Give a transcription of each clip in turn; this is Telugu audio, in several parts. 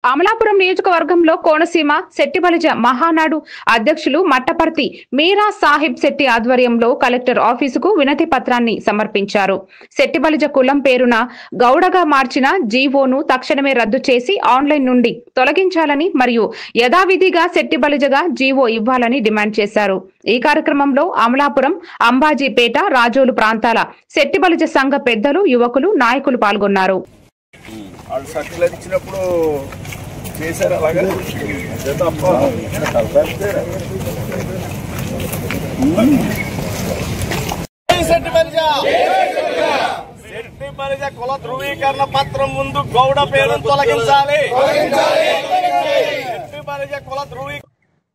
అమలాపురం నియోజకవర్గంలో కోనసీమ శెట్టిబలిజ మహానాడు అధ్యక్షులు మట్టపర్తి మీరా సాహిబ్ శెట్టి ఆధ్వర్యంలో కలెక్టర్ ఆఫీసుకు వినతి పత్రాన్ని సమర్పించారు. శెట్టిబలిజ కులం పేరున గౌడగా మార్చిన జీవోను తక్షణమే రద్దు చేసి ఆన్లైన్ నుండి తొలగించాలని మరియు యథావిధిగా శెట్టిబలిజగా జీవో ఇవ్వాలని డిమాండ్ చేశారు. ఈ కార్యక్రమంలో అమలాపురం, అంబాజీపేట, రాజోలు ప్రాంతాల శెట్టిబలిజ సంఘ పెద్దలు, యువకులు, నాయకులు పాల్గొన్నారు. చేశారు అలాగే శెట్టిబలిజ కుల ధృవీకరణ పత్రం ముందు గౌడ పేరును తొలగించాలి. శెట్టిబలిజ కుల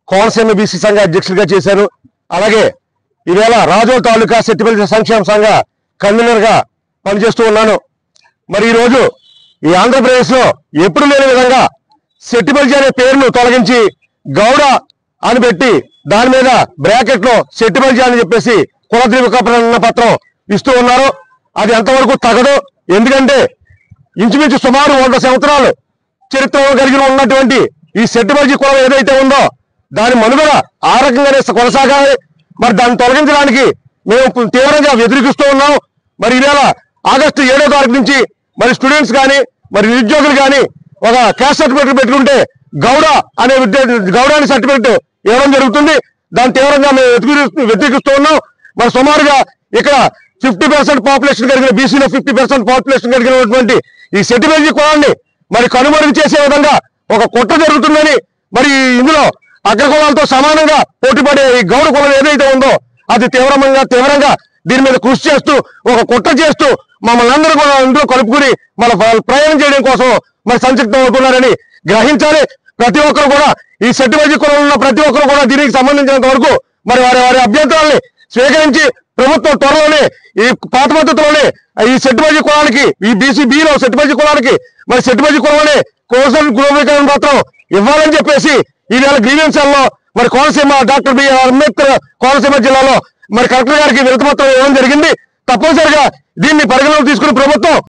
కోనసీమ బీసీ సంఘ అధ్యక్షుడిగా చేశారు. అలాగే ఈవేళ రాజోల్ తాలూకా శెట్టిబలిజ సంక్షేమ సంఘ కన్వీనర్ గా పనిచేస్తూ ఉన్నాను. మరి ఈ రోజు ఈ ఆంధ్రప్రదేశ్ లో ఎప్పుడు లేని విధంగా శెట్టిబలిజ అనే పేరును తొలగించి గౌడ అని పెట్టి దాని మీద బ్రాకెట్ లో శెట్టిబలిజ అని చెప్పేసి కుల ధృవీకరణ పత్రం ఇస్తూ ఉన్నారు. అది ఎంతవరకు తగదు. ఎందుకంటే ఇంచుమించు సుమారు 100 సంవత్సరాలు చరిత్ర కలిగి ఉన్నటువంటి ఈ శెట్టిబలిజ కులం ఏదైతే ఉందో దాని మనుగడ ఆ రకంగానే కొనసాగాలి. మరి దాన్ని తొలగించడానికి మేము తీవ్రంగా వ్యతిరేకిస్తూ ఉన్నాం. మరి ఈవేళ ఆగస్టు 7వ తారీఖు నుంచి మరి స్టూడెంట్స్ కానీ మరి నిరుద్యోగులు కానీ ఒక క్యాస్ట్ సర్టిఫికేట్ పెట్టుకుంటే గౌడ అనే గౌడ అనే సర్టిఫికేట్ ఇవ్వడం జరుగుతుంది. దాన్ని తీవ్రంగా మేము వ్యతిరేకిస్తూ ఉన్నాం. మరి సుమారుగా ఇక్కడ 50% పాపులేషన్ కలిగిన బీసీలో 50% పాపులేషన్ కలిగినటువంటి ఈ శెట్టిబలిజ కులాన్ని మరి కనుమరుగు చేసే విధంగా ఒక కుట్ర జరుగుతుందని, మరి ఇందులో అగ్ర కులాలతో సమానంగా పోటీపడే ఈ గౌడ కులం ఏదైతే ఉందో అది తీవ్రంగా దీని మీద కృషి చేస్తూ ఒక కుట్ర చేస్తూ మమ్మల్ని అందరూ కూడా ఇందులో కలుపుకుని మన ప్రయాణం చేయడం కోసం మరి సంసిగ్ధం అవుతున్నారని గ్రహించాలి. ప్రతి ఒక్కరు కూడా ఈ శెట్టిబలిజ కులంలో ఉన్న ప్రతి ఒక్కరు కూడా దీనికి సంబంధించినంత వరకు మరి వారి అభ్యంతరాన్ని స్వీకరించి ప్రభుత్వం త్వరలోనే ఈ పాత పద్ధతిలోనే ఈ శెట్టిబలిజ కులానికి ఈ బీసీబీలో శెట్టిబలిజ కులానికి మరి శెట్టిబలిజ కులంలోనే కోర్సు ధృవీకరణ పత్రం ఇవ్వాలని చెప్పేసి ఈవేళ గ్రీవెన్స్లో మరి కోనసీమ డాక్టర్ బిఆర్ అంబేద్కర్ కోనసీమ జిల్లాలో మరి కలెక్టర్ గారికి వినతి పత్రం ఇవ్వడం జరిగింది. తప్పనిసరిగా దీన్ని పరిగణలోకి తీసుకుని ప్రభుత్వం